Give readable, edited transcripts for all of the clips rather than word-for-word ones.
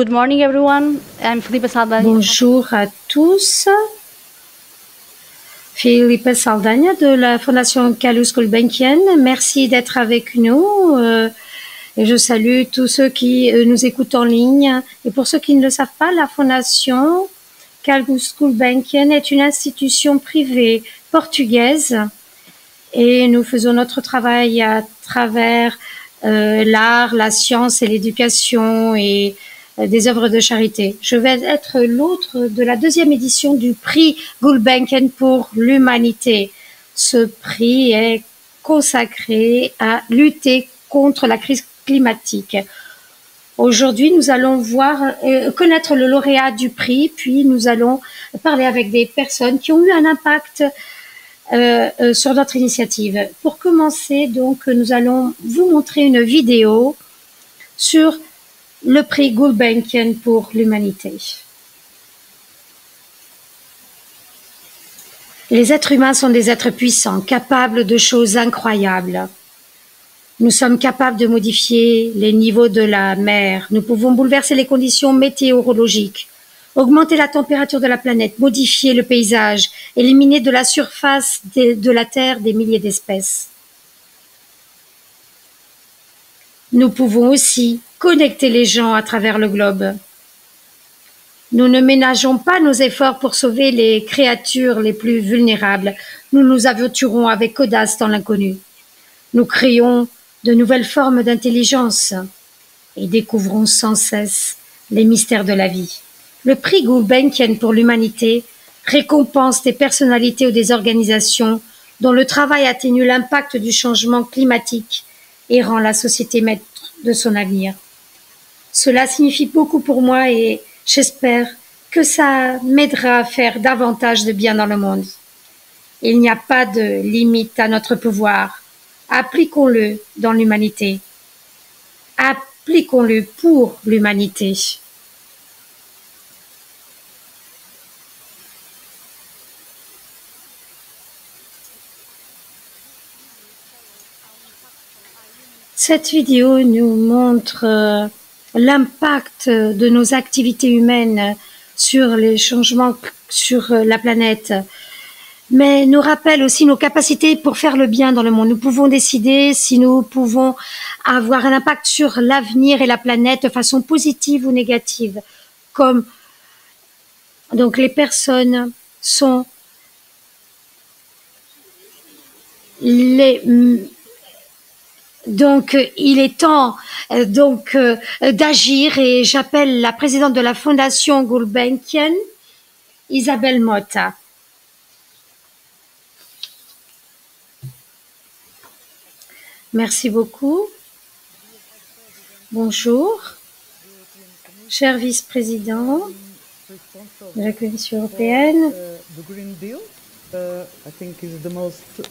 Good morning, everyone. I'm Filipe Saldanha. Bonjour à tous. Filipe Saldanha de la Fondation Carlos Gulbenkian. Merci d'être avec nous. Et je salue tous ceux qui nous écoutent en ligne. Et pour ceux qui ne le savent pas, la Fondation Carlos Gulbenkian est une institution privée portugaise et nous faisons notre travail à travers l'art, la science et l'éducation et des œuvres de charité. Je vais être l'hôte de la deuxième édition du prix Gulbenkian pour l'humanité. Ce prix est consacré à lutter contre la crise climatique. Aujourd'hui, nous allons connaître le lauréat du prix, puis nous allons parler avec des personnes qui ont eu un impact sur notre initiative. Pour commencer, donc, nous allons vous montrer une vidéo sur le prix Gulbenkian pour l'humanité. Les êtres humains sont des êtres puissants, capables de choses incroyables. Nous sommes capables de modifier les niveaux de la mer. Nous pouvons bouleverser les conditions météorologiques, augmenter la température de la planète, modifier le paysage, éliminer de la surface de la Terre des milliers d'espèces. Nous pouvons aussi connecter les gens à travers le globe. Nous ne ménageons pas nos efforts pour sauver les créatures les plus vulnérables. Nous nous aventurons avec audace dans l'inconnu. Nous créons de nouvelles formes d'intelligence et découvrons sans cesse les mystères de la vie. Le prix Gulbenkian pour l'humanité récompense des personnalités ou des organisations dont le travail atténue l'impact du changement climatique et rend la société maître de son avenir. Cela signifie beaucoup pour moi et j'espère que ça m'aidera à faire davantage de bien dans le monde. Il n'y a pas de limite à notre pouvoir. Appliquons-le dans l'humanité. Appliquons-le pour l'humanité. Cette vidéo nous montre l'impact de nos activités humaines sur les changements sur la planète, mais nous rappelle aussi nos capacités pour faire le bien dans le monde. Nous pouvons décider si nous pouvons avoir un impact sur l'avenir et la planète de façon positive ou négative. Donc les personnes sont Donc, il est temps d'agir et j'appelle la présidente de la Fondation Gulbenkian, Isabelle Motta. Merci beaucoup. Bonjour, cher vice-président de la Commission européenne,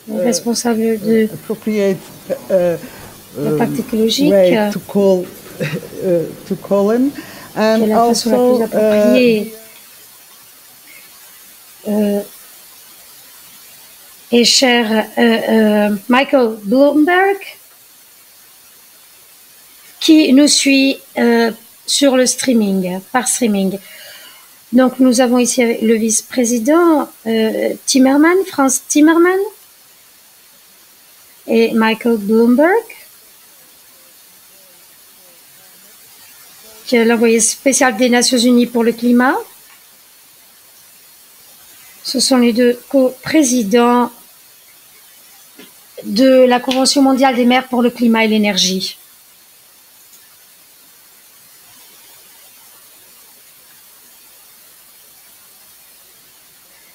responsable de l'impact écologique, qui est la façon la plus appropriée, et cher Michael Bloomberg, qui nous suit sur le streaming, par streaming. Donc, nous avons ici le vice-président Timmermans, Franz Timmermans, et Michael Bloomberg, qui est l'envoyé spécial des Nations Unies pour le climat. Ce sont les deux co-présidents de la Convention mondiale des mers pour le climat et l'énergie.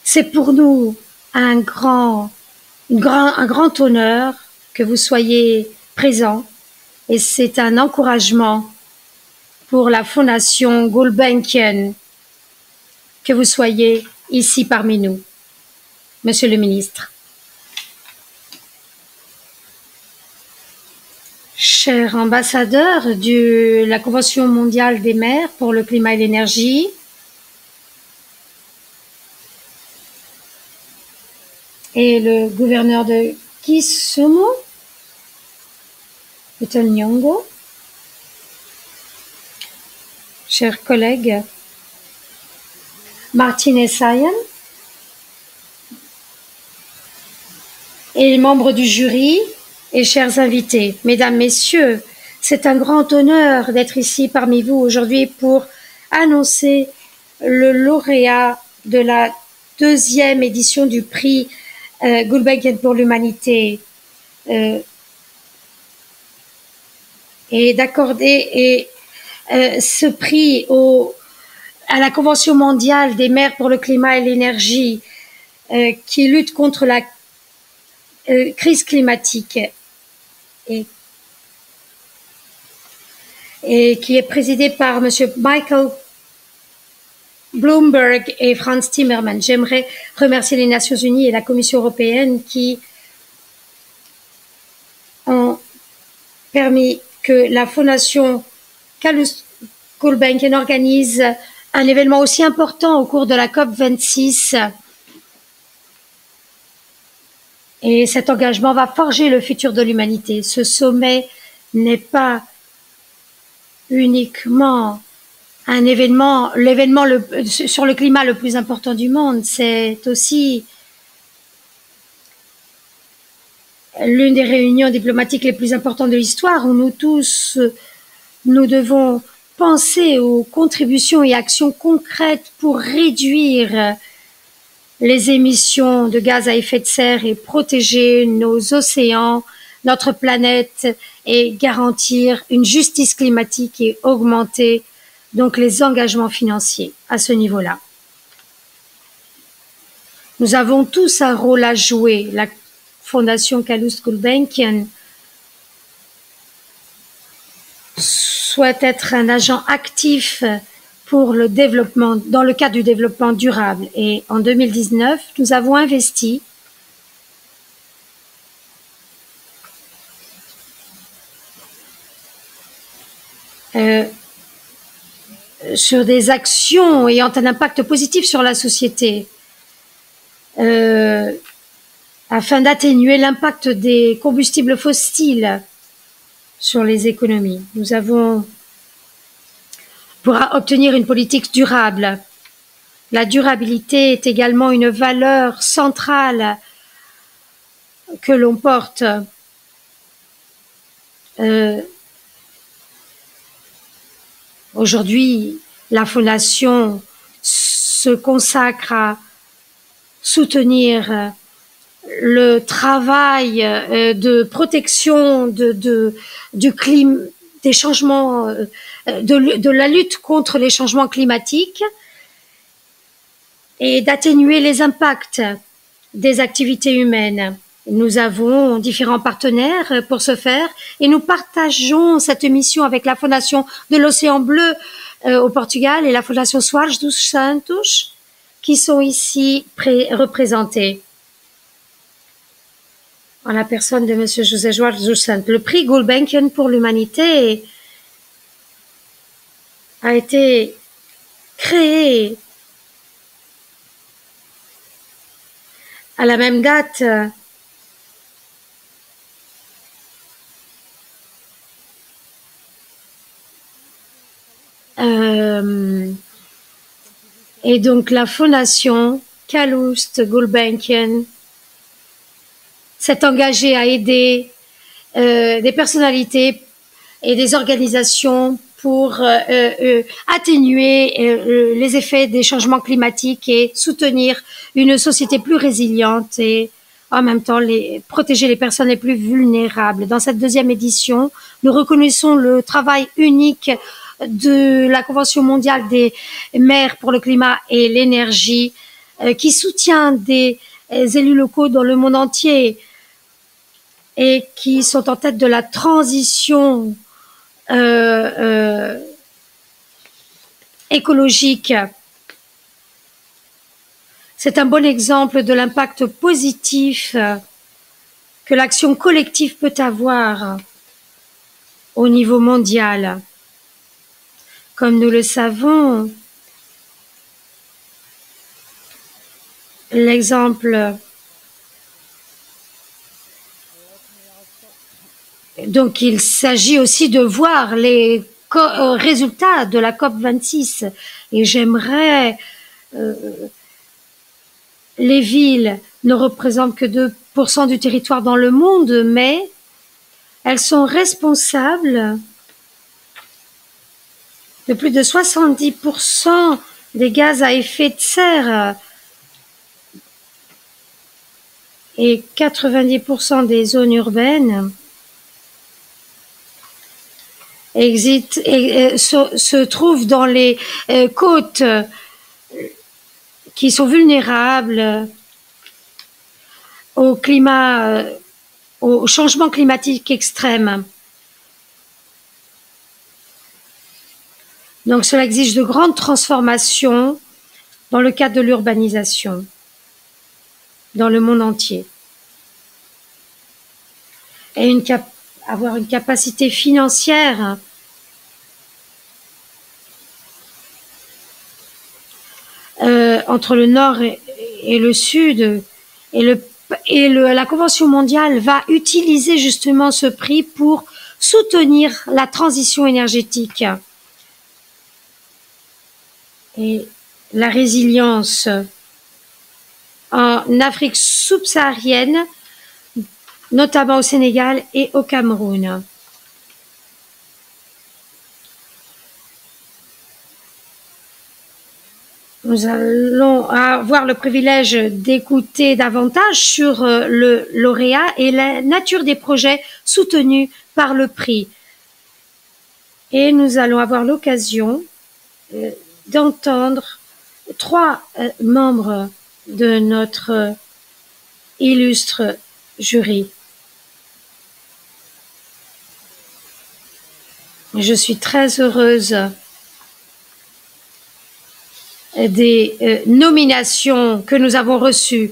C'est pour nous un grand honneur que vous soyez présents et c'est un encouragement pour la Fondation Gulbenkian que vous soyez ici parmi nous, Monsieur le ministre. Cher ambassadeur de la Convention mondiale des mers pour le climat et l'énergie, et le gouverneur de Kisumu, Nyong'o, chers collègues, Martine Essayan et les membres du jury et chers invités, mesdames, messieurs, c'est un grand honneur d'être ici parmi vous aujourd'hui pour annoncer le lauréat de la deuxième édition du prix Gulbenkian pour l'humanité et d'accorder ce prix à la Convention mondiale des maires pour le climat et l'énergie qui lutte contre la crise climatique et qui est présidée par Monsieur Michael Bloomberg et Franz Timmermans. J'aimerais remercier les Nations Unies et la Commission européenne qui ont permis que la Fondation Carlos Gulbenkian organise un événement aussi important au cours de la COP26. Et cet engagement va forger le futur de l'humanité. Ce sommet n'est pas uniquement un événement, l'événement sur le climat le plus important du monde, c'est aussi l'une des réunions diplomatiques les plus importantes de l'histoire où nous tous, nous devons penser aux contributions et actions concrètes pour réduire les émissions de gaz à effet de serre et protéger nos océans, notre planète et garantir une justice climatique et augmenter donc les engagements financiers à ce niveau-là. Nous avons tous un rôle à jouer. La Fondation Carlos Gulbenkian souhaite être un agent actif pour le développement, dans le cadre du développement durable. Et en 2019, nous avons investi sur des actions ayant un impact positif sur la société afin d'atténuer l'impact des combustibles fossiles sur les économies. Nous avons, pour obtenir une politique durable, la durabilité est également une valeur centrale que l'on porte aujourd'hui. La Fondation se consacre à soutenir le travail de protection du climat, des changements, de la lutte contre les changements climatiques et d'atténuer les impacts des activités humaines. Nous avons différents partenaires pour ce faire et nous partageons cette mission avec la Fondation de l'Océan Bleu au Portugal et la Fondation Soares dos Santos qui sont ici représentés en la personne de Monsieur José Soares dos Santos. Le prix Gulbenkian pour l'humanité a été créé à la même date et donc la Fondation Carlos Gulbenkian s'est engagée à aider des personnalités et des organisations pour atténuer les effets des changements climatiques et soutenir une société plus résiliente et en même temps protéger les personnes les plus vulnérables. Dans cette deuxième édition, nous reconnaissons le travail unique de la Convention mondiale des maires pour le climat et l'énergie qui soutient des élus locaux dans le monde entier et qui sont en tête de la transition écologique. C'est un bon exemple de l'impact positif que l'action collective peut avoir au niveau mondial. Comme nous le savons, l'exemple donc il s'agit aussi de voir les résultat de la COP26. Et j'aimerais... les villes ne représentent que 2% du territoire dans le monde, mais elles sont responsables de plus de 70% des gaz à effet de serre et 90% des zones urbaines se trouvent dans les côtes qui sont vulnérables au climat, au changement climatique extrême. Donc cela exige de grandes transformations dans le cadre de l'urbanisation dans le monde entier. Et avoir une capacité financière entre le nord et le sud, la Convention mondiale va utiliser justement ce prix pour soutenir la transition énergétique et la résilience en Afrique subsaharienne, notamment au Sénégal et au Cameroun. Nous allons avoir le privilège d'écouter davantage sur le lauréat et la nature des projets soutenus par le prix. Et nous allons avoir l'occasion d'entendre 3 membres de notre illustre jury. Je suis très heureuse des nominations que nous avons reçues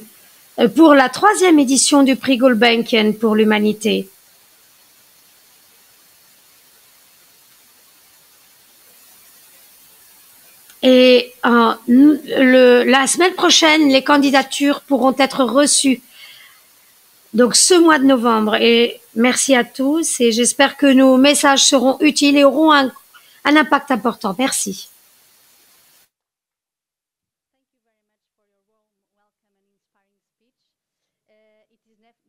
pour la 3e édition du prix Gulbenkian pour l'humanité. Et la semaine prochaine, les candidatures pourront être reçues. Donc ce mois de novembre. Et merci à tous et j'espère que nos messages seront utiles et auront un impact important. Merci.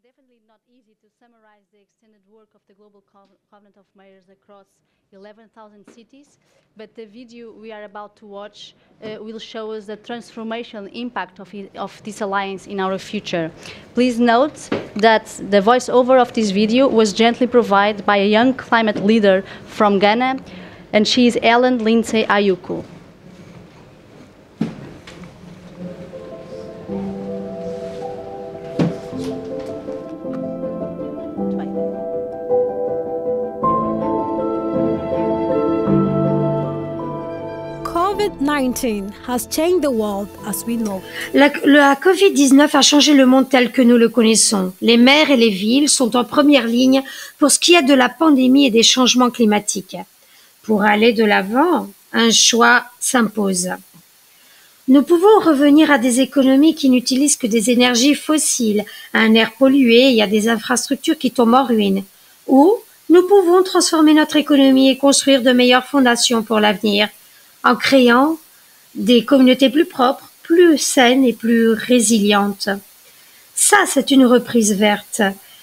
Definitely not easy to summarize the extended work of the Global Covenant of Mayors across 11,000 cities, but the video we are about to watch will show us the transformational impact of this alliance in our future. Please note that the voiceover of this video was gently provided by a young climate leader from Ghana, and she is Ellen Lindsay Ayuku. COVID-19 has changed the world as we know. La COVID-19 a changé le monde tel que nous le connaissons. Les maires et les villes sont en première ligne pour ce qui est de la pandémie et des changements climatiques. Pour aller de l'avant, un choix s'impose. Nous pouvons revenir à des économies qui n'utilisent que des énergies fossiles, à un air pollué et à des infrastructures qui tombent en ruine. Ou nous pouvons transformer notre économie et construire de meilleures fondations pour l'avenir, en créant des communautés plus propres, plus saines et plus résilientes. Ça, c'est une reprise verte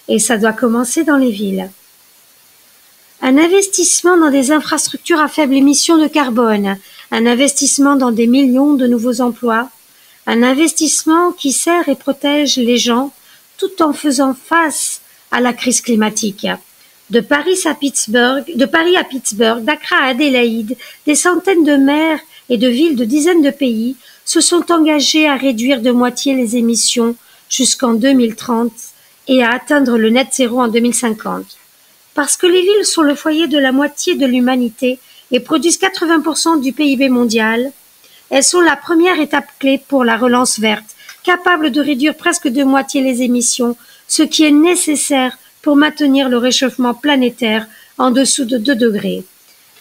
et ça doit commencer dans les villes. Un investissement dans des infrastructures à faible émission de carbone, un investissement dans des millions de nouveaux emplois, un investissement qui sert et protège les gens tout en faisant face à la crise climatique. De Paris à Pittsburgh, d'Accra à Adélaïde, des centaines de maires et de villes de dizaines de pays se sont engagés à réduire de moitié les émissions jusqu'en 2030 et à atteindre le net zéro en 2050. Parce que les villes sont le foyer de la moitié de l'humanité et produisent 80% du PIB mondial, elles sont la première étape clé pour la relance verte, capable de réduire presque de moitié les émissions, ce qui est nécessaire pour maintenir le réchauffement planétaire en dessous de 2 degrés.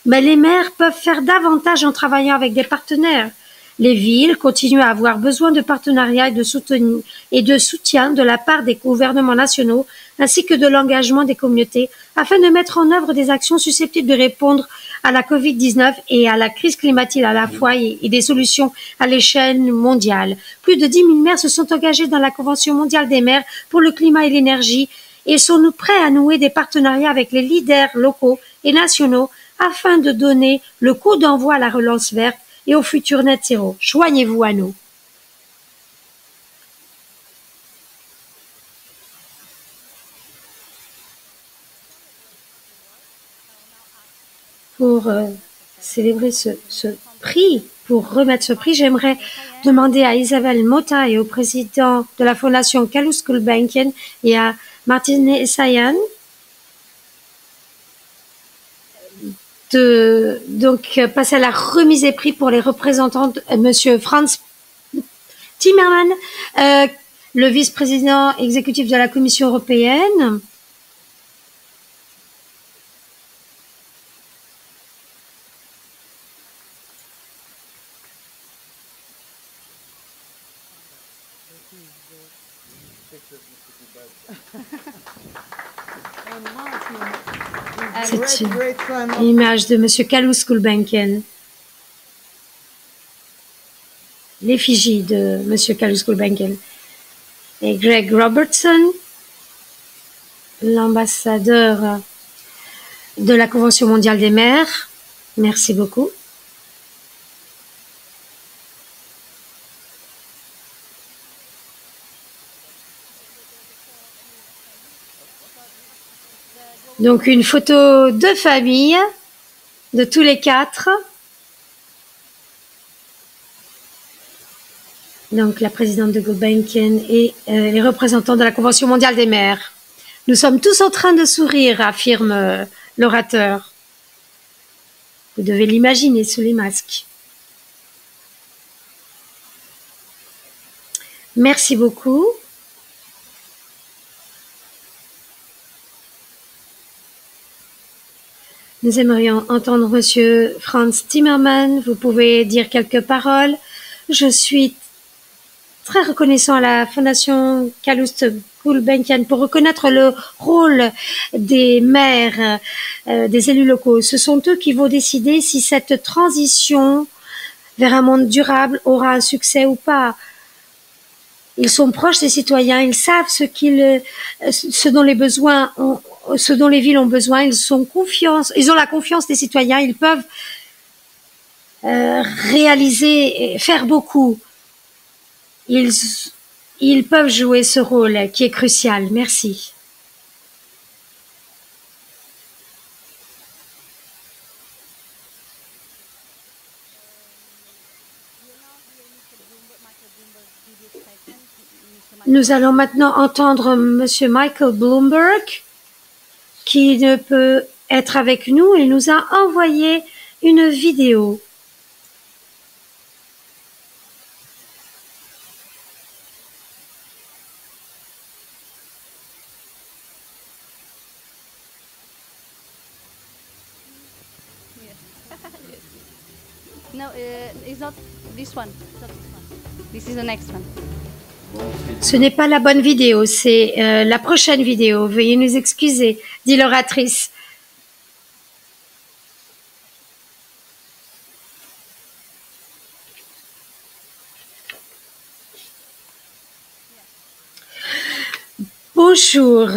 Mais les maires peuvent faire davantage en travaillant avec des partenaires. Les villes continuent à avoir besoin de partenariats et de soutien de la part des gouvernements nationaux ainsi que de l'engagement des communautés afin de mettre en œuvre des actions susceptibles de répondre à la Covid-19 et à la crise climatique à la fois et des solutions à l'échelle mondiale. Plus de 10 000 maires se sont engagés dans la Convention mondiale des maires pour le climat et l'énergie et sont prêts à nouer des partenariats avec les leaders locaux et nationaux afin de donner le coup d'envoi à la relance verte et au futur net zéro. Joignez-vous à nous. Pour célébrer ce prix, pour remettre ce prix, j'aimerais demander à Isabelle Mota et au président de la Fondation Kalous Gulbenkian et à Martine Essayan de passer à la remise des prix pour les représentants de Monsieur Franz Timmermans, le vice-président exécutif de la Commission européenne. C'est une image de Monsieur Kalous Gulbenkian. L'effigie de Monsieur Kalous Gulbenkian. Et Greg Robertson, l'ambassadeur de la Convention mondiale des maires. Merci beaucoup. Donc une photo de famille de tous les quatre. Donc la présidente de Gulbenkian et les représentants de la Convention mondiale des maires. Nous sommes tous en train de sourire, affirme l'orateur. Vous devez l'imaginer sous les masques. Merci beaucoup. Nous aimerions entendre Monsieur Franz Timmermans. Vous pouvez dire quelques paroles. Je suis très reconnaissant à la Fondation Kalous Gulbenkian pour reconnaître le rôle des maires, des élus locaux. Ce sont eux qui vont décider si cette transition vers un monde durable aura un succès ou pas. Ils sont proches des citoyens, ils savent ce dont les besoins ont, ce dont les villes ont besoin, ils ont la confiance des citoyens, ils peuvent réaliser, faire beaucoup. Ils peuvent jouer ce rôle qui est crucial. Merci. Nous allons maintenant entendre Monsieur Michael Bloomberg, qui ne peut être avec nous. Il nous a envoyé une vidéo. No, it's not this one. It's not this one. This is the next one. Ce n'est pas la bonne vidéo, c'est la prochaine vidéo. Veuillez nous excuser, dit l'oratrice. Bonjour.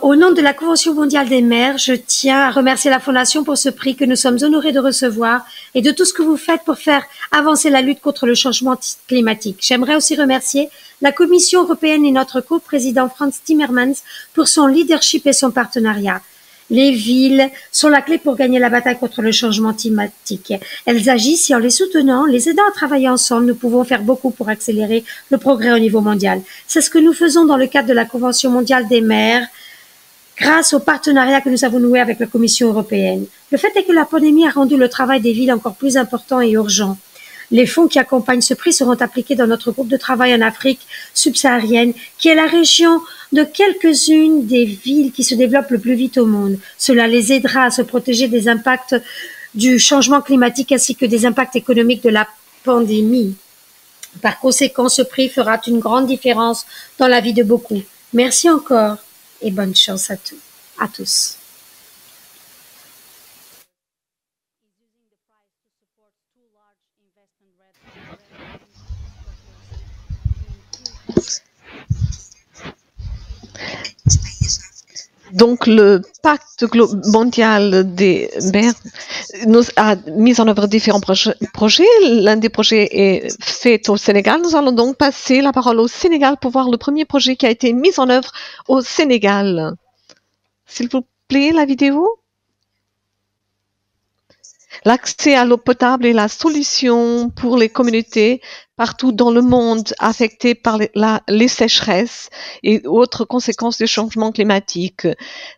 Au nom de la Convention mondiale des maires, je tiens à remercier la Fondation pour ce prix que nous sommes honorés de recevoir et de tout ce que vous faites pour faire avancer la lutte contre le changement climatique. J'aimerais aussi remercier la Commission européenne et notre coprésident Franz Timmermans pour son leadership et son partenariat. Les villes sont la clé pour gagner la bataille contre le changement climatique. Elles agissent et en les soutenant, les aidant à travailler ensemble, nous pouvons faire beaucoup pour accélérer le progrès au niveau mondial. C'est ce que nous faisons dans le cadre de la Convention mondiale des maires, grâce au partenariat que nous avons noué avec la Commission européenne. Le fait est que la pandémie a rendu le travail des villes encore plus important et urgent. Les fonds qui accompagnent ce prix seront appliqués dans notre groupe de travail en Afrique subsaharienne, qui est la région de quelques-unes des villes qui se développent le plus vite au monde. Cela les aidera à se protéger des impacts du changement climatique ainsi que des impacts économiques de la pandémie. Par conséquent, ce prix fera une grande différence dans la vie de beaucoup. Merci encore et bonne chance à tous. Donc, le pacte mondial des mers nous a mis en œuvre différents projets. L'un des projets est fait au Sénégal. Nous allons donc passer la parole au Sénégal pour voir le premier projet qui a été mis en œuvre au Sénégal. S'il vous plaît, la vidéo. L'accès à l'eau potable est la solution pour les communautés partout dans le monde affectées par les sécheresses et autres conséquences du changement climatique.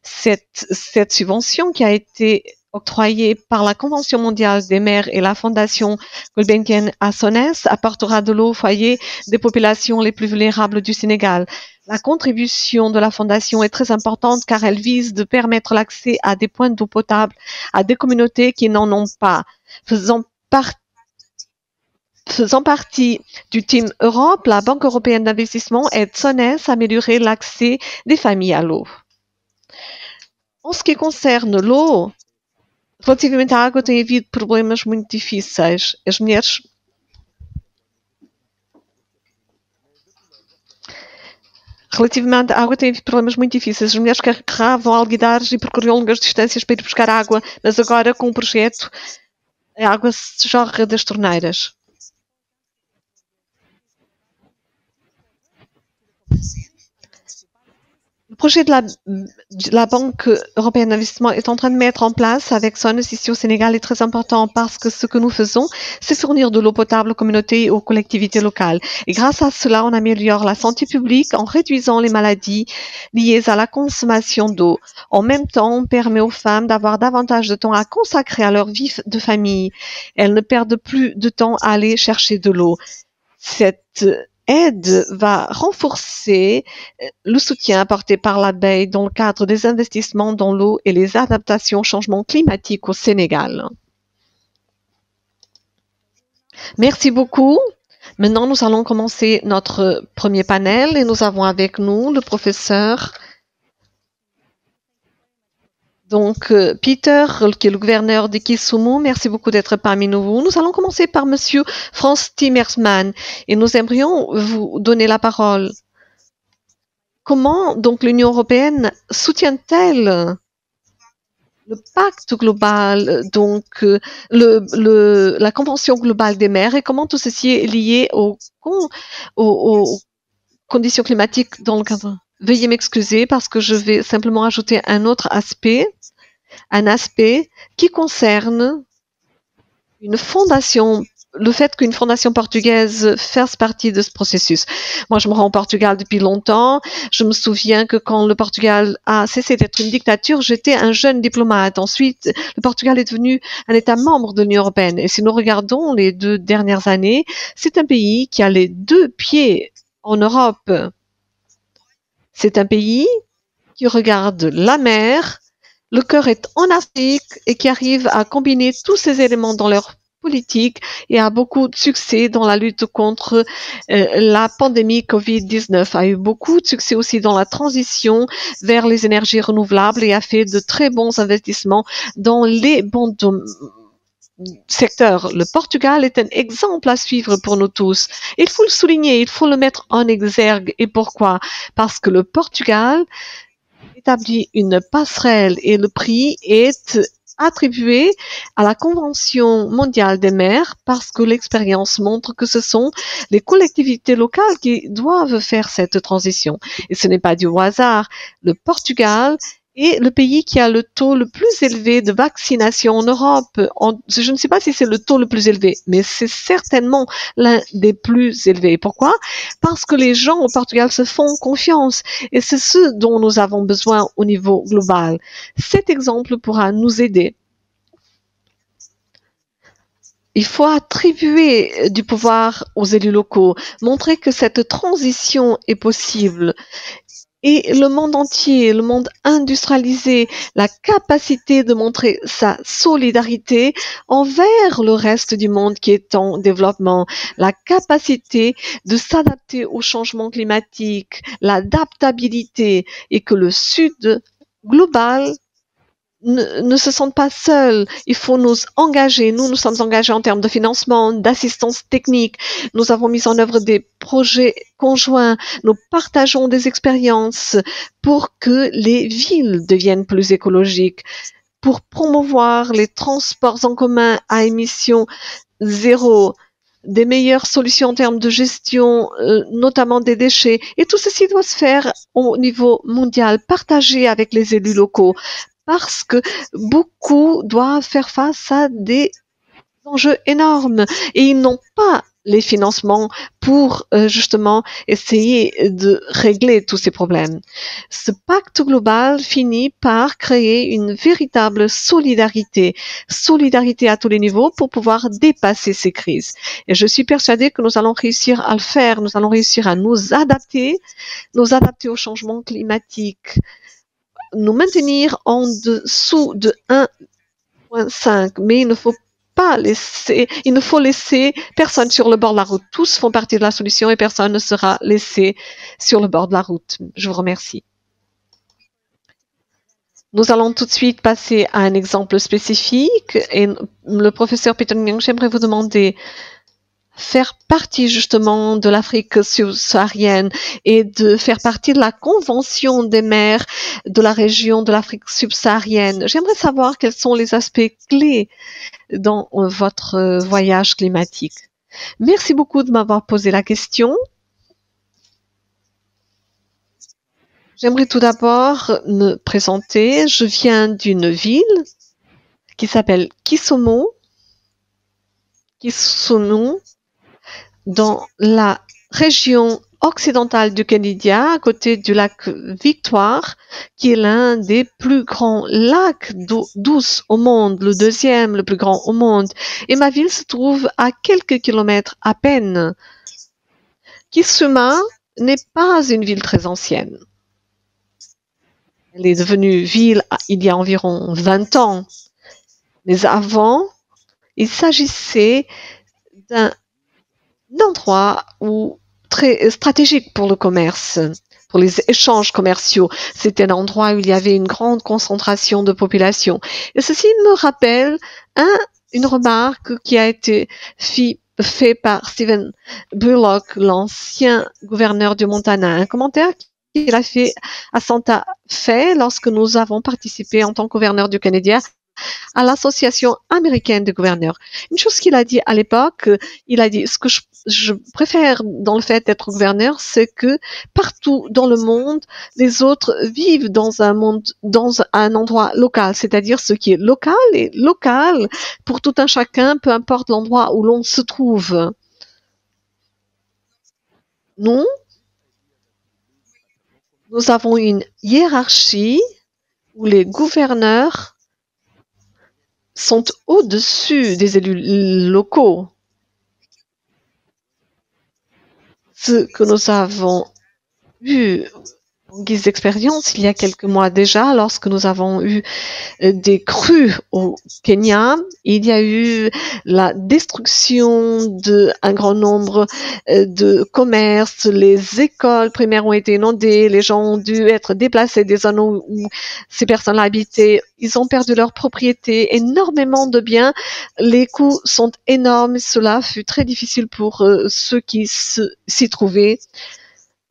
Cette subvention qui a été octroyée par la Convention mondiale des mers et la Fondation Gulbenkian à SONES apportera de l'eau au foyer des populations les plus vulnérables du Sénégal. La contribution de la Fondation est très importante car elle vise de permettre l'accès à des points d'eau potable à des communautés qui n'en ont pas. Faisant partie du Team Europe, la Banque européenne d'investissement aide SONES à améliorer l'accès des familles à l'eau. En ce qui concerne l'eau, relativamente à água tem havido problemas muito difíceis. As mulheres Relativamente à água, tem havido problemas muito difíceis. As mulheres carregavam alguidares e percorriam longas distâncias para ir buscar água, mas agora, com o projeto, a água se jorra das torneiras. Le projet de la Banque européenne d'investissement est en train de mettre en place avec SONES ici au Sénégal est très important parce que ce que nous faisons, c'est fournir de l'eau potable aux communautés et aux collectivités locales. Et grâce à cela, on améliore la santé publique en réduisant les maladies liées à la consommation d'eau. En même temps, on permet aux femmes d'avoir davantage de temps à consacrer à leur vie de famille. Elles ne perdent plus de temps à aller chercher de l'eau. Cette aide va renforcer le soutien apporté par l'abeille dans le cadre des investissements dans l'eau et les adaptations au changement climatique au Sénégal. Merci beaucoup. Maintenant, nous allons commencer notre premier panel et nous avons avec nous le professeur Peter, qui est le gouverneur de Kisumu. Merci beaucoup d'être parmi nous. Nous allons commencer par Monsieur Frans Timmermans et nous aimerions vous donner la parole. Comment donc l'Union européenne soutient-elle le pacte global, la Convention globale des mers et comment tout ceci est lié aux conditions climatiques dans le cadre? Veuillez m'excuser parce que je vais simplement ajouter un autre aspect, qui concerne une fondation, le fait qu'une fondation portugaise fasse partie de ce processus. Moi, je me rends au Portugal depuis longtemps. Je me souviens que quand le Portugal a cessé d'être une dictature, j'étais un jeune diplomate. Ensuite, le Portugal est devenu un État membre de l'Union européenne. Et si nous regardons les 2 dernières années, c'est un pays qui a les 2 pieds en Europe. C'est un pays qui regarde la mer, le cœur est en Afrique et qui arrive à combiner tous ces éléments dans leur politique et a beaucoup de succès dans la lutte contre la pandémie Covid-19. A eu beaucoup de succès aussi dans la transition vers les énergies renouvelables et a fait de très bons investissements dans les bons secteur. Le Portugal est un exemple à suivre pour nous tous. Il faut le souligner, il faut le mettre en exergue. Et pourquoi? Parce que le Portugal établit une passerelle et le prix est attribué à la Convention mondiale des mers parce que l'expérience montre que ce sont les collectivités locales qui doivent faire cette transition. Et ce n'est pas du hasard. Le Portugal est le pays qui a le taux le plus élevé de vaccination en Europe. Je ne sais pas si c'est le taux le plus élevé, mais c'est certainement l'un des plus élevés. Pourquoi? Parce que les gens au Portugal se font confiance et c'est ce dont nous avons besoin au niveau global. Cet exemple pourra nous aider. Il faut attribuer du pouvoir aux élus locaux, montrer que cette transition est possible. Et le monde entier, le monde industrialisé, la capacité de montrer sa solidarité envers le reste du monde qui est en développement, la capacité de s'adapter au changement climatique, l'adaptabilité et que le Sud global ne se sentent pas seuls. Il faut nous engager. Nous sommes engagés en termes de financement, d'assistance technique. Nous avons mis en œuvre des projets conjoints. Nous partageons des expériences pour que les villes deviennent plus écologiques, pour promouvoir les transports en commun à émissions zéro, des meilleures solutions en termes de gestion, notamment des déchets. Et tout ceci doit se faire au niveau mondial, partagé avec les élus locaux, parce que beaucoup doivent faire face à des enjeux énormes et ils n'ont pas les financements pour justement essayer de régler tous ces problèmes. Ce pacte global finit par créer une véritable solidarité à tous les niveaux pour pouvoir dépasser ces crises. Et je suis persuadée que nous allons réussir à le faire, nous allons réussir à nous adapter au changement climatique, nous maintenir en dessous de 1,5, mais il ne faut laisser personne sur le bord de la route. Tous font partie de la solution et personne ne sera laissé sur le bord de la route. Je vous remercie. Nous allons tout de suite passer à un exemple spécifique et le professeur Peter Nyang, j'aimerais vous demander faire partie justement de l'Afrique subsaharienne et de faire partie de la Convention des maires de la région de l'Afrique subsaharienne. J'aimerais savoir quels sont les aspects clés dans votre voyage climatique. Merci beaucoup de m'avoir posé la question. J'aimerais tout d'abord me présenter. Je viens d'une ville qui s'appelle Kisumu, dans la région occidentale du Canada, à côté du lac Victoire, qui est l'un des plus grands lacs d'eau douce au monde, le deuxième le plus grand au monde. Et ma ville se trouve à quelques kilomètres à peine. Kisumu n'est pas une ville très ancienne. Elle est devenue ville il y a environ 20 ans. Mais avant, il s'agissait d'un endroit très stratégique pour le commerce, pour les échanges commerciaux. C'était un endroit où il y avait une grande concentration de population. Et ceci me rappelle une remarque qui a été faite par Stephen Bullock, l'ancien gouverneur du Montana, un commentaire qu'il a fait à Santa Fe lorsque nous avons participé en tant que gouverneur du Canada à l'Association américaine des gouverneurs. Une chose qu'il a dit à l'époque, il a dit, ce que je préfère dans le fait d'être gouverneur, c'est que partout dans le monde, les autres vivent dans un endroit local, c'est-à-dire ce qui est local pour tout un chacun, peu importe l'endroit où l'on se trouve. Nous avons une hiérarchie où les gouverneurs sont au-dessus des élus locaux. Ce que nous avons eu en guise d'expérience il y a quelques mois déjà, lorsque nous avons eu des crues au Kenya, il y a eu la destruction d'un grand nombre de commerces, les écoles primaires ont été inondées, les gens ont dû être déplacés des zones où ces personnes habitaient, ils ont perdu leur propriété, énormément de biens, les coûts sont énormes, cela fut très difficile pour ceux qui s'y trouvaient.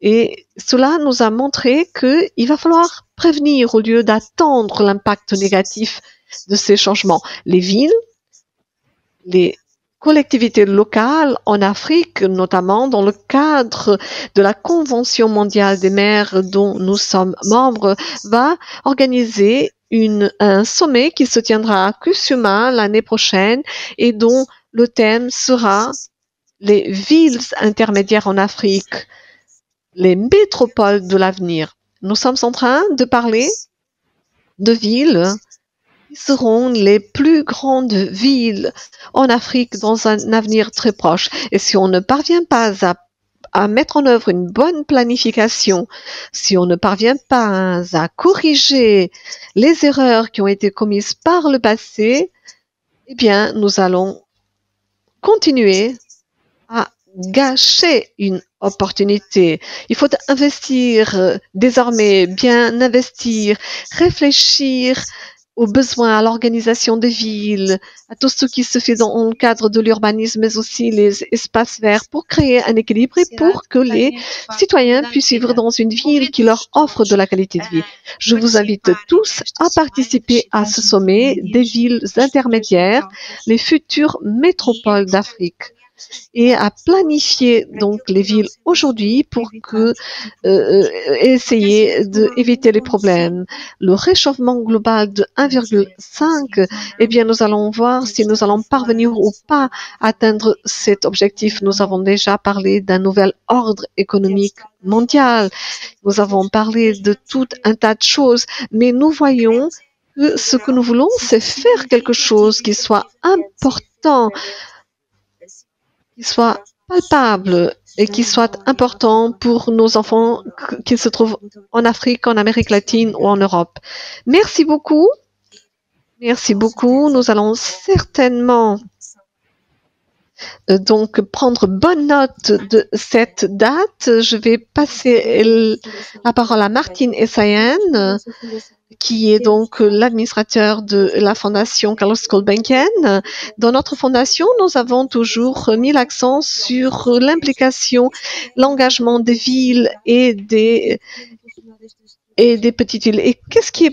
Et cela nous a montré qu'il va falloir prévenir au lieu d'attendre l'impact négatif de ces changements. Les villes, les collectivités locales en Afrique, notamment dans le cadre de la Convention mondiale des maires dont nous sommes membres, va organiser un sommet qui se tiendra à Kisumu l'année prochaine et dont le thème sera les villes intermédiaires en Afrique, les métropoles de l'avenir. Nous sommes en train de parler de villes qui seront les plus grandes villes en Afrique dans un avenir très proche. Et si on ne parvient pas à mettre en œuvre une bonne planification, si on ne parvient pas à corriger les erreurs qui ont été commises par le passé, eh bien, nous allons continuer à gâcher une opportunité. Il faut investir désormais, bien investir, réfléchir aux besoins, à l'organisation des villes, à tout ce qui se fait dans le cadre de l'urbanisme, mais aussi les espaces verts, pour créer un équilibre et pour que les citoyens puissent vivre dans une ville qui leur offre de la qualité de vie. Je vous invite tous à participer à ce sommet des villes intermédiaires, les futures métropoles d'Afrique, et à planifier donc les villes aujourd'hui pour essayer d'éviter les problèmes. Le réchauffement global de 1,5, eh bien, nous allons voir si nous allons parvenir ou pas à atteindre cet objectif. Nous avons déjà parlé d'un nouvel ordre économique mondial. Nous avons parlé de tout un tas de choses, mais nous voyons que ce que nous voulons, c'est faire quelque chose qui soit important, qui soit palpable et qui soit important pour nos enfants qui se trouvent en Afrique, en Amérique latine ou en Europe. Merci beaucoup. Merci beaucoup. Nous allons certainement donc prendre bonne note de cette date. Je vais passer la parole à Martine Essayen, qui est donc l'administrateur de la fondation Carlos Gulbenkian. Dans notre fondation, nous avons toujours mis l'accent sur l'implication, l'engagement des villes et des petites villes. Et qu'est-ce qui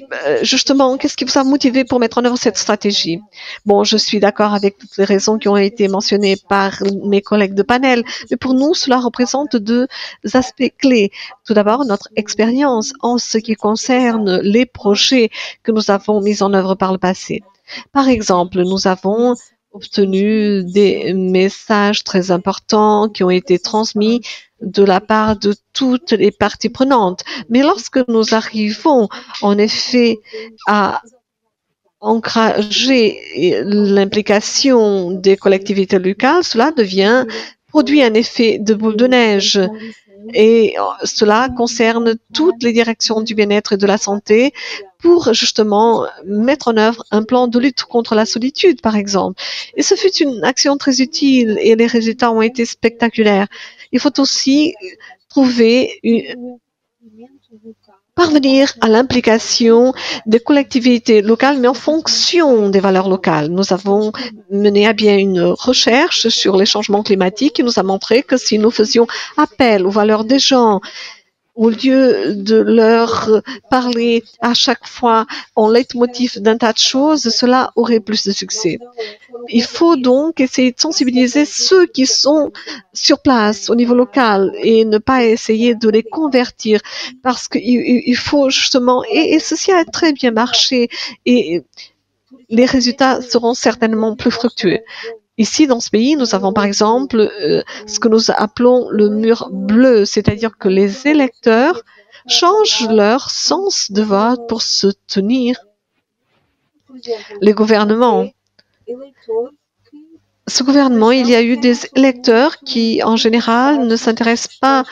vous a motivé pour mettre en œuvre cette stratégie? Bon, je suis d'accord avec toutes les raisons qui ont été mentionnées par mes collègues de panel, mais pour nous, cela représente deux aspects clés. Tout d'abord, notre expérience en ce qui concerne les projets que nous avons mis en œuvre par le passé. Par exemple, nous avons obtenu des messages très importants qui ont été transmis de la part de toutes les parties prenantes. Mais lorsque nous arrivons, en effet, à encourager l'implication des collectivités locales, cela produit un effet de boule de neige. Et cela concerne toutes les directions du bien-être et de la santé pour justement mettre en œuvre un plan de lutte contre la solitude, par exemple. Et ce fut une action très utile et les résultats ont été spectaculaires. Il faut aussi parvenir à l'implication des collectivités locales, mais en fonction des valeurs locales. Nous avons mené à bien une recherche sur les changements climatiques qui nous a montré que si nous faisions appel aux valeurs des gens, au lieu de leur parler à chaque fois en leitmotiv d'un tas de choses, cela aurait plus de succès. Il faut donc essayer de sensibiliser ceux qui sont sur place au niveau local et ne pas essayer de les convertir parce qu'il faut justement, et ceci a très bien marché et les résultats seront certainement plus fructueux. Ici, dans ce pays, nous avons par exemple ce que nous appelons le mur bleu, c'est-à-dire que les électeurs changent leur sens de vote pour soutenir les gouvernements. Ce gouvernement, il y a eu des électeurs qui, en général, ne s'intéressent pas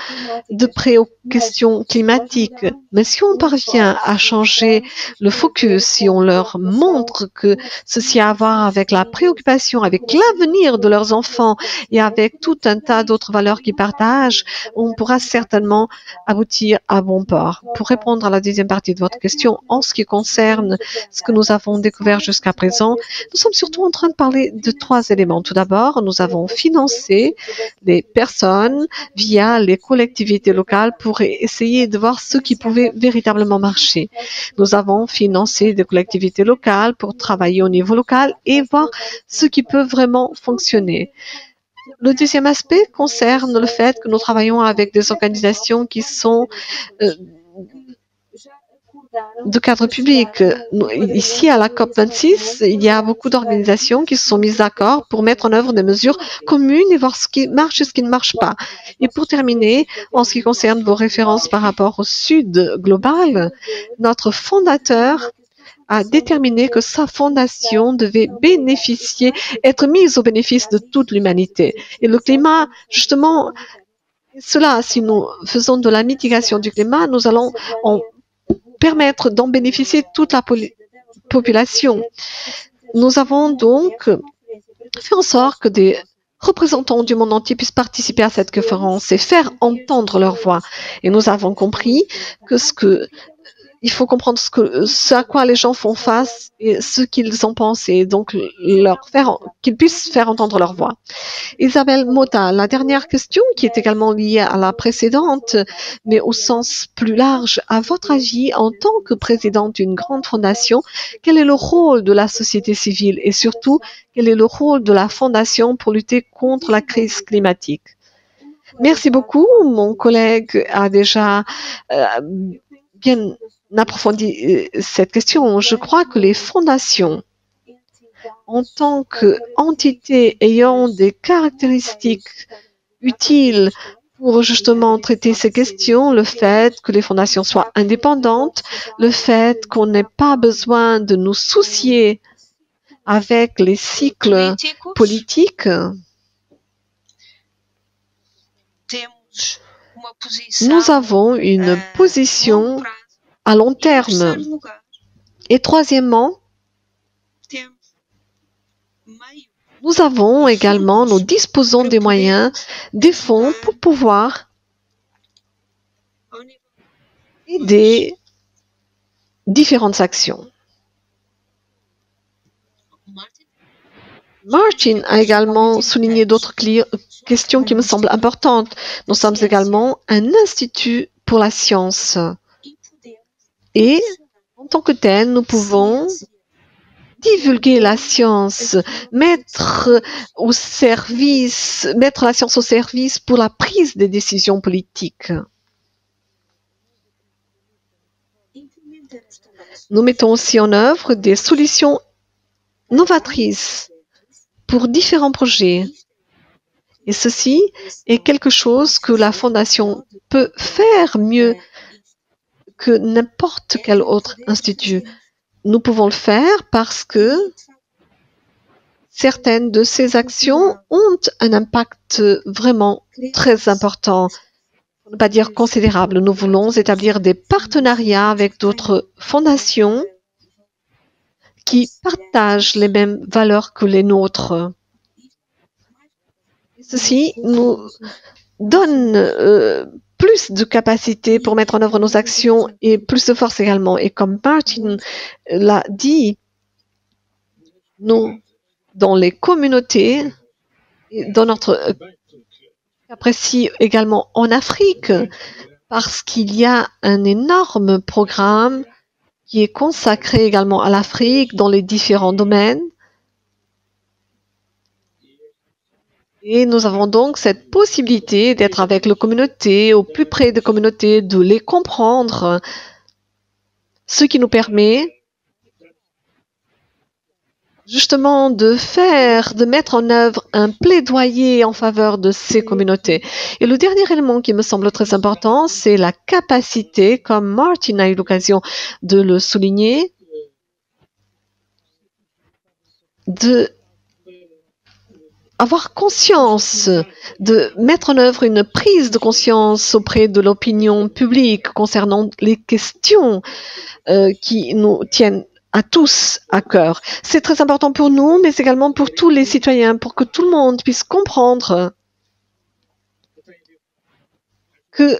de près aux questions climatiques. Mais si on parvient à changer le focus, si on leur montre que ceci a à voir avec la préoccupation, avec l'avenir de leurs enfants et avec tout un tas d'autres valeurs qu'ils partagent, on pourra certainement aboutir à bon port. Pour répondre à la deuxième partie de votre question, en ce qui concerne ce que nous avons découvert jusqu'à présent, nous sommes surtout en train de parler de trois éléments. Tout d'abord, nous avons financé les personnes via les collectivités locales pour essayer de voir ce qui pouvait véritablement marcher. Nous avons financé des collectivités locales pour travailler au niveau local et voir ce qui peut vraiment fonctionner. Le deuxième aspect concerne le fait que nous travaillons avec des organisations qui sont de cadre public. Ici, à la COP26, il y a beaucoup d'organisations qui se sont mises d'accord pour mettre en œuvre des mesures communes et voir ce qui marche et ce qui ne marche pas. Et pour terminer, en ce qui concerne vos références par rapport au Sud global, notre fondateur a déterminé que sa fondation devait être mise au bénéfice de toute l'humanité. Et le climat, justement, si nous faisons de la mitigation du climat, nous allons permettre d'en bénéficier toute la population. Nous avons donc fait en sorte que des représentants du monde entier puissent participer à cette conférence et faire entendre leur voix. Et nous avons compris que ce que il faut comprendre ce à quoi les gens font face et ce qu'ils en pensent et donc qu'ils puissent faire entendre leur voix. Isabelle Mota, la dernière question qui est également liée à la précédente, mais au sens plus large, à votre avis, en tant que présidente d'une grande fondation, quel est le rôle de la société civile et surtout, quel est le rôle de la fondation pour lutter contre la crise climatique? Merci beaucoup. Mon collègue a déjà bien approfondi cette question. Je crois que les fondations, en tant qu'entités ayant des caractéristiques utiles pour justement traiter ces questions, le fait que les fondations soient indépendantes, le fait qu'on n'ait pas besoin de nous soucier avec les cycles politiques, nous avons une position à long terme. Et troisièmement, nous disposons des moyens, des fonds pour pouvoir aider différentes actions. Martin a également souligné d'autres questions qui me semblent importantes. Nous sommes également un institut pour la science. Et en tant que tel, nous pouvons divulguer la science, mettre la science au service pour la prise des décisions politiques. Nous mettons aussi en œuvre des solutions novatrices pour différents projets. Et ceci est quelque chose que la Fondation peut faire mieux que n'importe quel autre institut. Nous pouvons le faire parce que certaines de ces actions ont un impact vraiment très important, pour ne pas dire considérable. Nous voulons établir des partenariats avec d'autres fondations qui partagent les mêmes valeurs que les nôtres. Ceci nous donne plus de capacité pour mettre en œuvre nos actions et plus de force également. Et comme Martin l'a dit, nous, dans les communautés, dans notre cas précis également en Afrique, parce qu'il y a un énorme programme qui est consacré également à l'Afrique dans les différents domaines. Et nous avons donc cette possibilité d'être avec les communautés, au plus près des communautés, de les comprendre, ce qui nous permet justement de mettre en œuvre un plaidoyer en faveur de ces communautés. Et le dernier élément qui me semble très important, c'est la capacité, comme Martin a eu l'occasion de le souligner, de avoir conscience, de mettre en œuvre une prise de conscience auprès de l'opinion publique concernant les questions qui nous tiennent à tous à cœur. C'est très important pour nous, mais également pour tous les citoyens, pour que tout le monde puisse comprendre que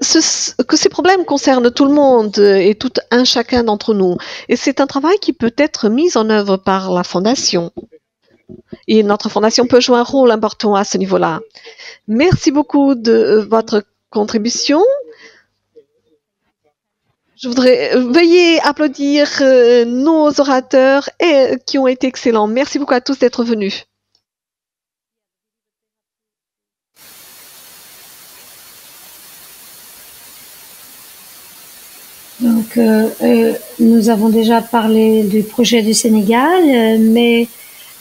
ces problèmes concernent tout le monde et tout un chacun d'entre nous. Et c'est un travail qui peut être mis en œuvre par la Fondation. Et notre Fondation peut jouer un rôle important à ce niveau-là. Merci beaucoup de votre contribution. Je voudrais veuillez applaudir nos orateurs qui ont été excellents. Merci beaucoup à tous d'être venus. Donc, nous avons déjà parlé du projet du Sénégal, mais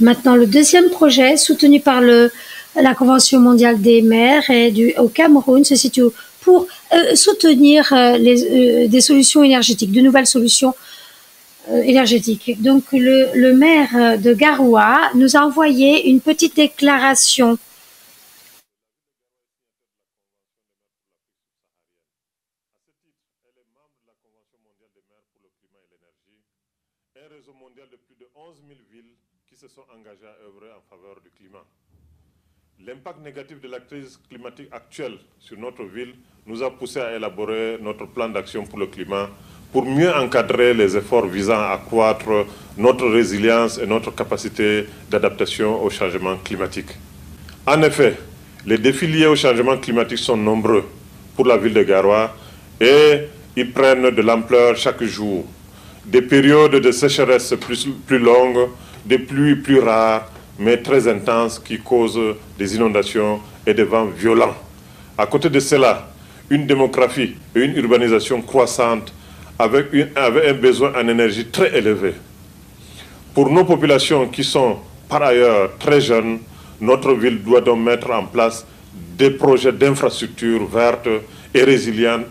maintenant le deuxième projet, soutenu par la Convention mondiale des maires au Cameroun, se situe pour soutenir des solutions énergétiques, de nouvelles solutions énergétiques. Donc, le maire de Garoua nous a envoyé une petite déclaration. Un réseau mondial de plus de 11 000 villes qui se sont engagées à œuvrer en faveur du climat. L'impact négatif de la crise climatique actuelle sur notre ville nous a poussé à élaborer notre plan d'action pour le climat pour mieux encadrer les efforts visant à accroître notre résilience et notre capacité d'adaptation au changement climatique. En effet, les défis liés au changement climatique sont nombreux pour la ville de Garoua et ils prennent de l'ampleur chaque jour. Des périodes de sécheresse plus longues, des pluies plus rares, mais très intenses qui causent des inondations et des vents violents. À côté de cela, une démographie et une urbanisation croissante avec un besoin en énergie très élevé. Pour nos populations qui sont par ailleurs très jeunes, notre ville doit donc mettre en place des projets d'infrastructures vertes et résilientes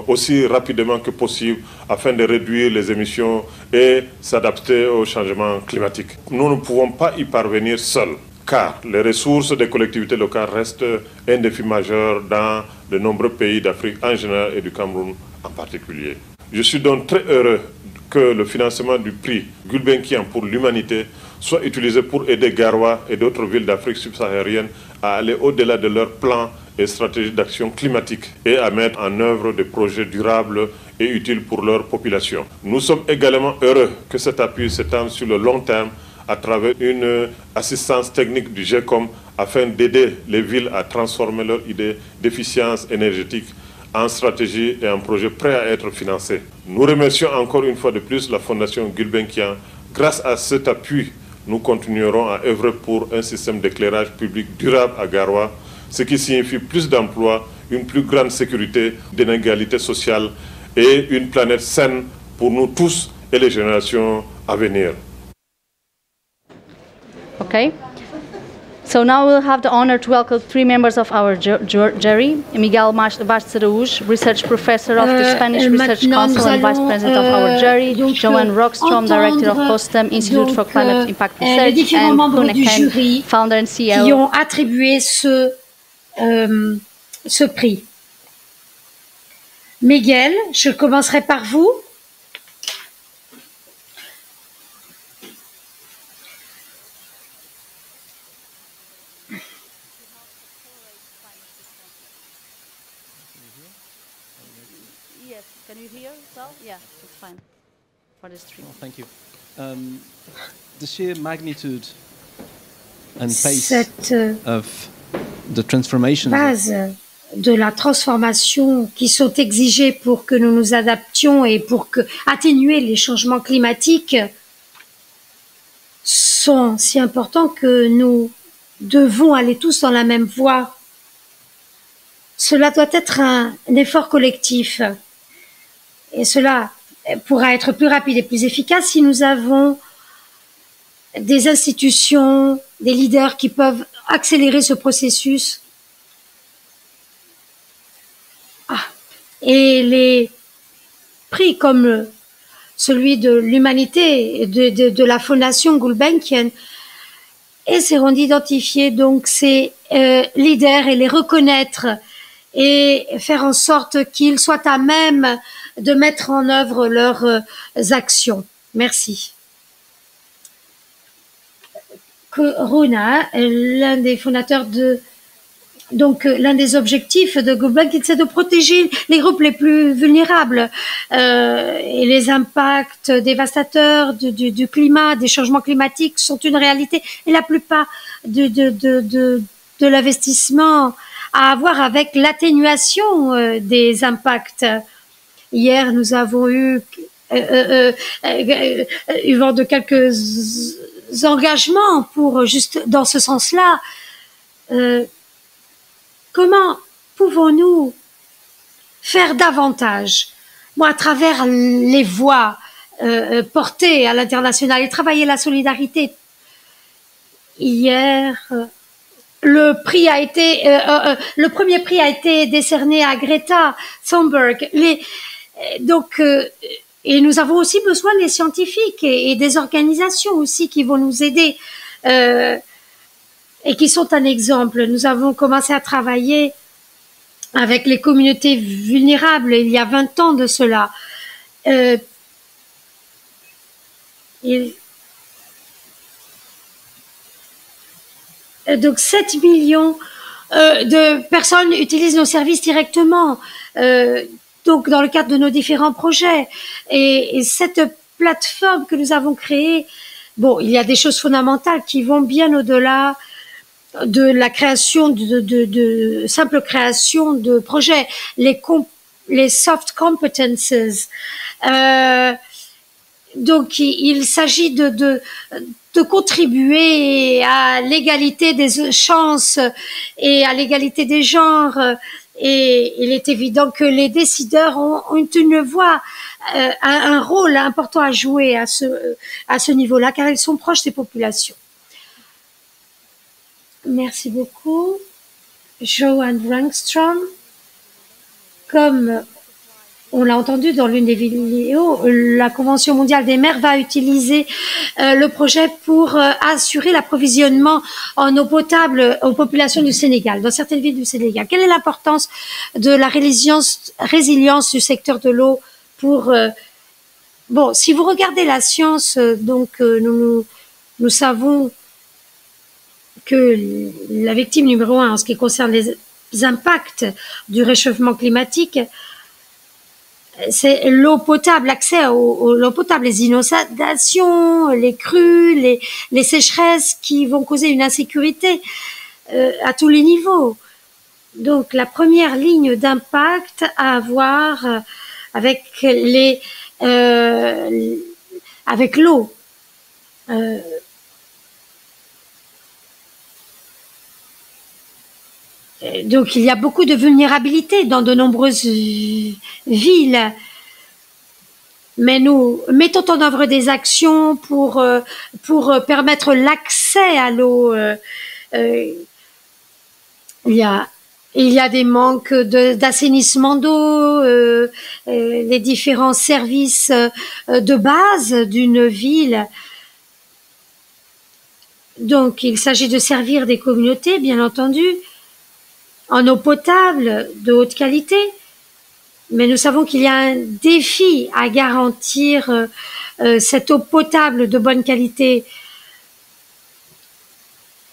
aussi rapidement que possible afin de réduire les émissions et s'adapter au changement climatique. Nous ne pouvons pas y parvenir seuls, car les ressources des collectivités locales restent un défi majeur dans de nombreux pays d'Afrique en général et du Cameroun en particulier. Je suis donc très heureux que le financement du prix Gulbenkian pour l'humanité soit utilisé pour aider Garoua et d'autres villes d'Afrique subsaharienne à aller au-delà de leurs plans et stratégies d'action climatique et à mettre en œuvre des projets durables et utiles pour leur population. Nous sommes également heureux que cet appui s'étende sur le long terme à travers une assistance technique du GECOM afin d'aider les villes à transformer leurs idées d'efficience énergétique en stratégie et en projet prêts à être financés. Nous remercions encore une fois de plus la Fondation Gulbenkian. Grâce à cet appui, nous continuerons à œuvrer pour un système d'éclairage public durable à Garoua, ce qui signifie plus d'emplois, une plus grande sécurité, d'inégalité sociale et une planète saine pour nous tous et les générations à venir. Okay. So now we'll have the honor to welcome three members of our jury. Miguel Vaz Araújo, Research Professor of the Spanish Research Council and Vice President of our jury, Joanne Rockstrom, Director of COSTEM, Institute for Climate Impact Research, and Koen Ken, Founder and CEO. Qui ont attribué ce prix. Miguel, je commencerai par vous. Yes, can you hear well? Yeah, it's fine for the stream. Oh, thank you. The sheer magnitude and pace of the transformation. Base de la transformation qui sont exigées pour que nous nous adaptions et pour atténuer les changements climatiques sont si importants que nous devons aller tous dans la même voie. Cela doit être un effort collectif et cela pourra être plus rapide et plus efficace si nous avons des institutions, des leaders qui peuvent accélérer ce processus. Et les prix comme celui de l'humanité, de la Fondation Gulbenkian, essaieront d'identifier donc ces leaders et les reconnaître et faire en sorte qu'ils soient à même de mettre en œuvre leurs actions. Merci. Runa, l'un des fondateurs l'un des objectifs de Gulbenkian, c'est de protéger les groupes les plus vulnérables et les impacts dévastateurs du climat, des changements climatiques sont une réalité et la plupart de l'investissement a à voir avec l'atténuation des impacts. Hier, nous avons eu vent de quelques engagements pour juste dans ce sens-là. Comment pouvons-nous faire davantage, à travers les voix portées à l'international et travailler la solidarité? Hier, le premier prix a été décerné à Greta Thunberg. Et nous avons aussi besoin des scientifiques et des organisations aussi qui vont nous aider. Et qui sont un exemple. Nous avons commencé à travailler avec les communautés vulnérables il y a 20 ans de cela. Donc 7 millions de personnes utilisent nos services directement, donc dans le cadre de nos différents projets. Et cette plateforme que nous avons créée, bon, il y a des choses fondamentales qui vont bien au-delà de la création de simple création de projets, les soft competences. Donc, il s'agit de contribuer à l'égalité des chances et à l'égalité des genres. Et il est évident que les décideurs ont une voix, un rôle important à jouer à ce niveau-là, car ils sont proches des populations. Merci beaucoup. Johan Rangstrom. Comme on l'a entendu dans l'une des vidéos, la Convention mondiale des mers va utiliser le projet pour assurer l'approvisionnement en eau potable aux populations du Sénégal, dans certaines villes du Sénégal. Quelle est l'importance de la résilience du secteur de l'eau pour... bon, si vous regardez la science, donc nous savons que la victime numéro 1 en ce qui concerne les impacts du réchauffement climatique, c'est l'eau potable, l'accès à l'eau potable, les inondations, les crues, les sécheresses qui vont causer une insécurité à tous les niveaux. Donc la première ligne d'impact à avoir avec avec l'eau. Donc, il y a beaucoup de vulnérabilité dans de nombreuses villes. Mais nous mettons en œuvre des actions pour permettre l'accès à l'eau. Il y a des manques d'assainissement d'eau, les différents services de base d'une ville. Donc, il s'agit de servir des communautés, bien entendu, en eau potable de haute qualité, mais nous savons qu'il y a un défi à garantir cette eau potable de bonne qualité.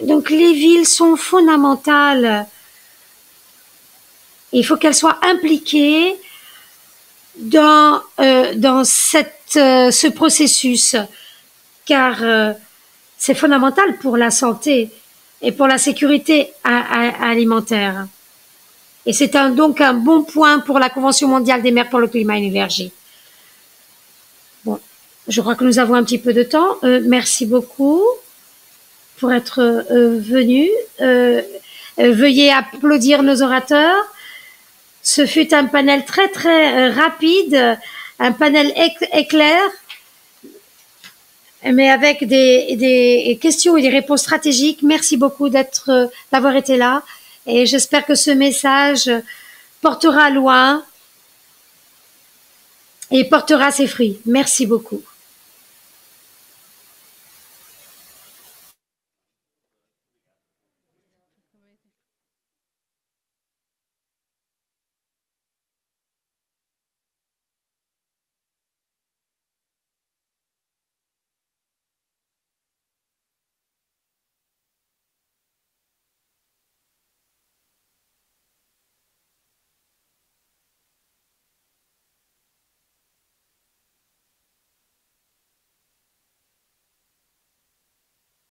Donc les villes sont fondamentales. Il faut qu'elles soient impliquées dans ce processus, car c'est fondamental pour la santé et pour la sécurité alimentaire. Et c'est donc un bon point pour la Convention mondiale des mers pour le climat et l'énergie. Bon, je crois que nous avons un petit peu de temps. Merci beaucoup pour être venu. Veuillez applaudir nos orateurs. Ce fut un panel très très rapide, un panel éclair, mais avec des questions et des réponses stratégiques. Merci beaucoup d'avoir été là, et j'espère que ce message portera loin et portera ses fruits. Merci beaucoup.